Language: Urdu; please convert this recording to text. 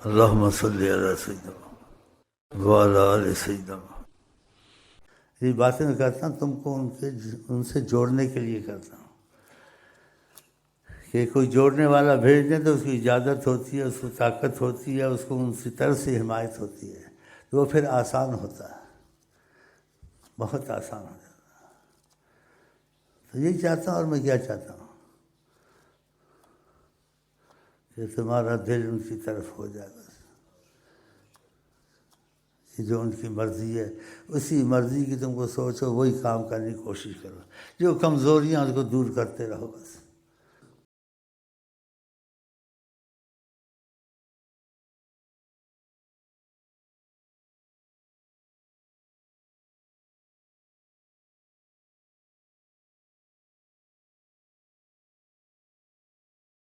اللہم صلی علی سیدنا وعلی آل سیدنا۔ یہ باتیں میں کرتا ہوں تم کو ان سے جوڑنے کے لیے کرتا ہوں کہ کوئی جوڑنے والا بھیج دیں تو اس کی اجازت ہوتی ہے، اس کو طاقت ہوتی ہے، اس کو ان کی طرف سے حمایت ہوتی ہے، تو وہ پھر آسان ہوتا ہے، بہت آسان ہو جاتا ہے۔ تو یہی چاہتا ہوں، اور میں کیا چاہتا ہوں کہ تمہارا دل ان کی طرف ہو جائے بس، کہ جو ان کی مرضی ہے اسی مرضی کی تم کو سوچو، وہی کام کرنے کی کوشش کرو، جو کمزوریاں اس کو دور کرتے رہو بس۔